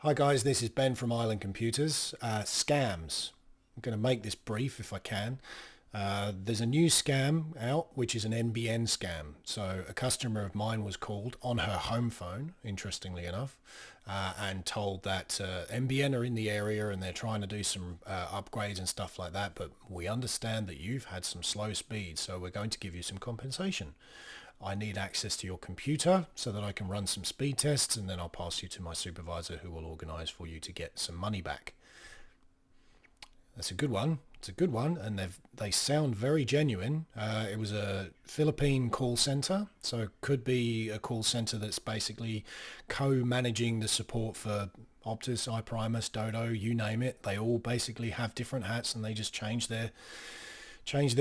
Hi guys, this is Ben from Island Computers. Scams. I'm going to make this brief if I can. There's a new scam out, which is an NBN scam. So a customer of mine was called on her home phone, interestingly enough, and told that NBN are in the area and they're trying to do some upgrades and stuff like that, but we understand that you've had some slow speed, so we're going to give you some compensation. I need access to your computer so that I can run some speed tests, and then I'll pass you to my supervisor who will organise for you to get some money back. That's a good one. It's a good one, and they sound very genuine. It was a Philippine call center, so it could be a call center that's basically co-managing the support for Optus, iPrimus, Dodo, you name it. They all basically have different hats, and they just change their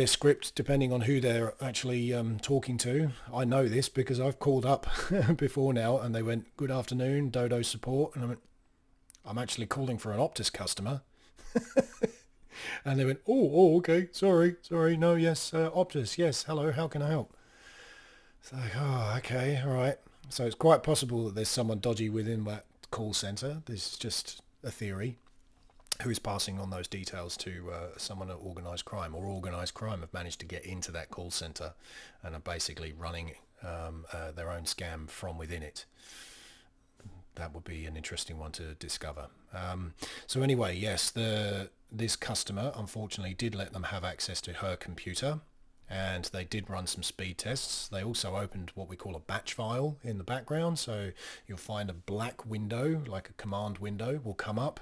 script depending on who they're actually talking to. I know this because I've called up before now and they went, "Good afternoon, Dodo support," and I went, "I'm actually calling for an Optus customer." And they went, oh, okay, sorry, no, yes, Optus, yes, hello, how can I help?" It's like, oh, okay, all right. So it's quite possible that there's someone dodgy within that call center. This is just a theory, who is passing on those details to someone at organised crime, or organised crime have managed to get into that call centre and are basically running their own scam from within it. That would be an interesting one to discover. So anyway, yes, this customer unfortunately did let them have access to her computer, and they did run some speed tests. They also opened what we call a batch file in the background, so you'll find a black window, like a command window, will come up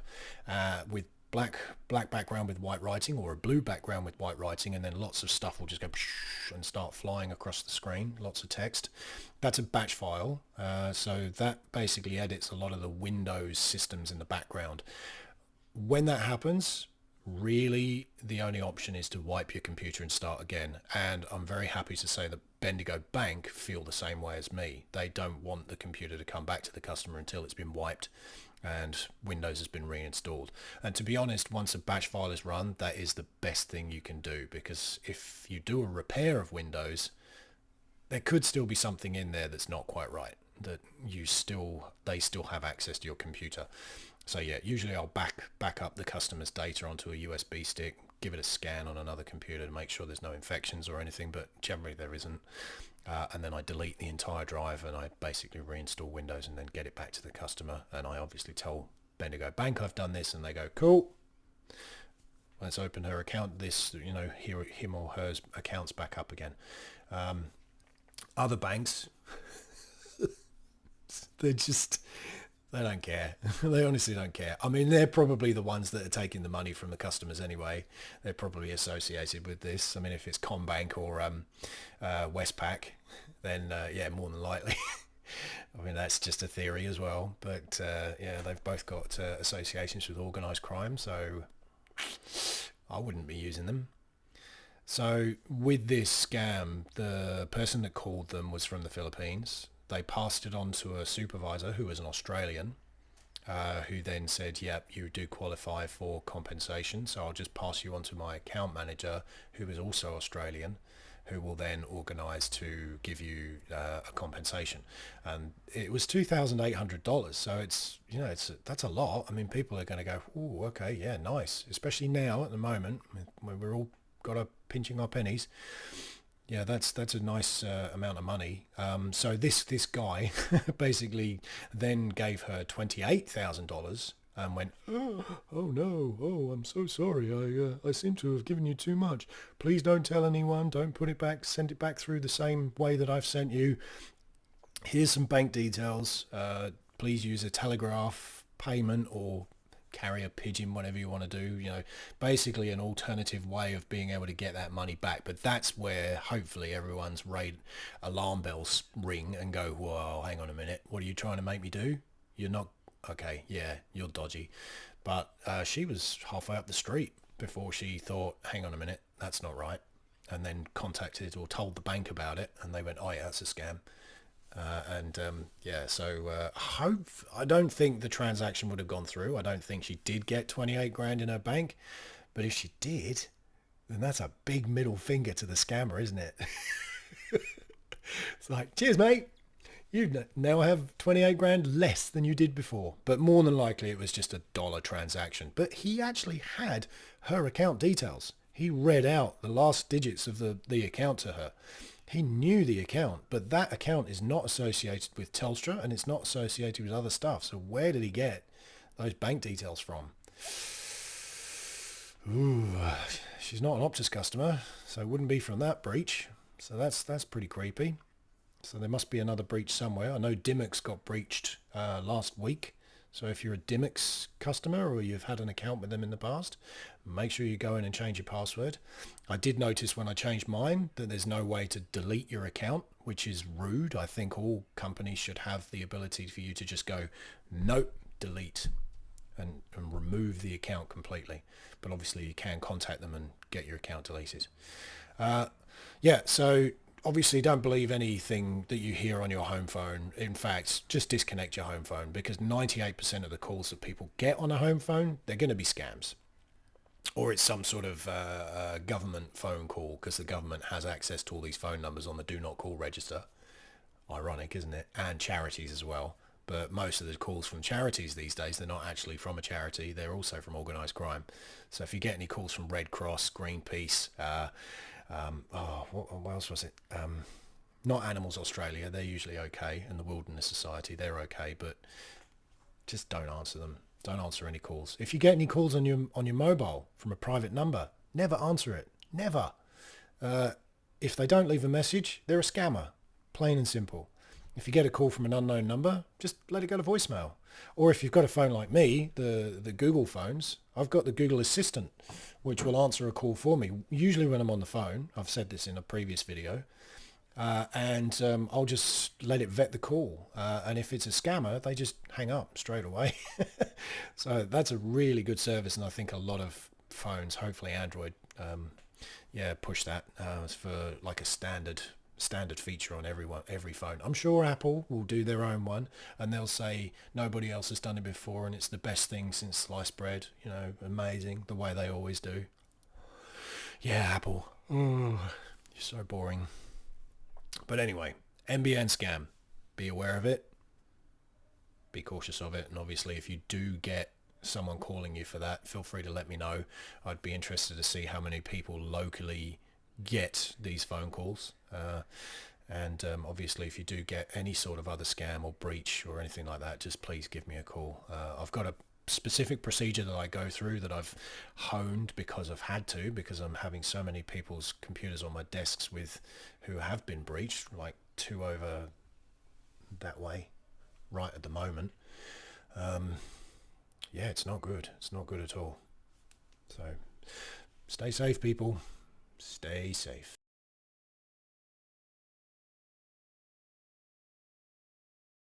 with black background with white writing, or a blue background with white writing, and then lots of stuff will just go and start flying across the screen, lots of text. That's a batch file, so that basically edits a lot of the Windows systems in the background. When that happens, really the only option is to wipe your computer and start again. And I'm very happy to say that Bendigo Bank feel the same way as me. They don't want the computer to come back to the customer until it's been wiped and Windows has been reinstalled. And to be honest, once a batch file is run, that is the best thing you can do, because if you do a repair of Windows, there could still be something in there that's not quite right, that they still have access to your computer. So yeah, usually I'll back up the customer's data onto a USB stick, give it a scan on another computer to make sure there's no infections or anything, but generally there isn't. And then I delete the entire drive and I basically reinstall Windows and then get it back to the customer. And I obviously tell Bendigo Bank I've done this, and they go, "Cool, let's open her account, this, him or her accounts back up again." Other banks, they just, they don't care. They honestly don't care. I mean, they're probably the ones that are taking the money from the customers anyway. They're probably associated with this. I mean, if it's Combank or Westpac, then yeah, more than likely. I mean, that's just a theory as well. But yeah, they've both got associations with organised crime, so I wouldn't be using them. So with this scam, the person that called them was from the Philippines. They passed it on to a supervisor who was an Australian, who then said, "Yep, you do qualify for compensation, so I'll just pass you on to my account manager, who is also Australian, who will then organise to give you a compensation." And it was $2,800, so that's a lot. I mean, people are going to go, "Oh, okay, yeah, nice," especially now at the moment when we're all got a pinching our pennies. Yeah, that's a nice amount of money. So this guy basically then gave her $28,000 and went, "Oh no, oh, I'm so sorry. I seem to have given you too much. Please don't tell anyone. Don't put it back. Send it back through the same way that I've sent you. Here's some bank details. Please use a telegraph payment or carrier pigeon, whatever you want to do, basically an alternative way of being able to get that money back." But that's where hopefully everyone's alarm bells ring and go, "Whoa, hang on a minute, what are you trying to make me do? You're not, okay, yeah, you're dodgy." But she was halfway up the street before she thought, "Hang on a minute, that's not right," and then contacted or told the bank about it, and they went, "Oh yeah, that's a scam." Yeah, so I don't think the transaction would have gone through. I don't think she did get 28 grand in her bank, but if she did, then that's a big middle finger to the scammer, isn't it? It's like, "Cheers, mate. You now have 28 grand less than you did before. But more than likely it was just a dollar transaction. But he actually had her account details. He read out the last digits of the account to her. He knew the account, but that account is not associated with Telstra and it's not associated with other stuff. So where did he get those bank details from? Ooh, she's not an Optus customer, so it wouldn't be from that breach. So that's pretty creepy. So there must be another breach somewhere. I know Dimmox got breached last week. So if you're a Dimmox customer or you've had an account with them in the past, make sure you go in and change your password. I did notice when I changed mine that there's no way to delete your account, which is rude. I think all companies should have the ability for you to just go, nope, delete, and remove the account completely. But obviously you can contact them and get your account deleted. Yeah, so obviously don't believe anything that you hear on your home phone. In fact, just disconnect your home phone, because 98% of the calls that people get on a home phone, they're going to be scams. Or it's some sort of government phone call, because the government has access to all these phone numbers on the do not call register. Ironic, isn't it? And charities as well. But most of the calls from charities these days, they're not actually from a charity. They're also from organised crime. So if you get any calls from Red Cross, Greenpeace, what else was it? Not Animals Australia. They're usually okay. And the Wilderness Society, they're okay. But just don't answer them. Don't answer any calls. If you get any calls on your mobile from a private number, never answer it. Never. If they don't leave a message, they're a scammer. Plain and simple. If you get a call from an unknown number, just let it go to voicemail. Or if you've got a phone like me, the Google phones, I've got the Google Assistant, which will answer a call for me. Usually when I'm on the phone, I've said this in a previous video, and I'll just let it vet the call. And if it's a scammer, they just hang up straight away. So that's a really good service, and I think a lot of phones, hopefully Android, push that as for like a standard feature on every phone. I'm sure Apple will do their own one, and they'll say nobody else has done it before and it's the best thing since sliced bread. Amazing, the way they always do. Yeah, Apple. You're so boring. But anyway, NBN scam. Be aware of it. Be cautious of it. And obviously if you do get someone calling you for that, feel free to let me know. I'd be interested to see how many people locally get these phone calls. And obviously if you do get any sort of other scam or breach or anything like that, just please give me a call. I've got a specific procedure that I go through that I've honed because I've had to, because I'm having so many people's computers on my desks with who have been breached, like 2 over that way right at the moment. Yeah, it's not good. It's not good at all. So stay safe, people. Stay safe.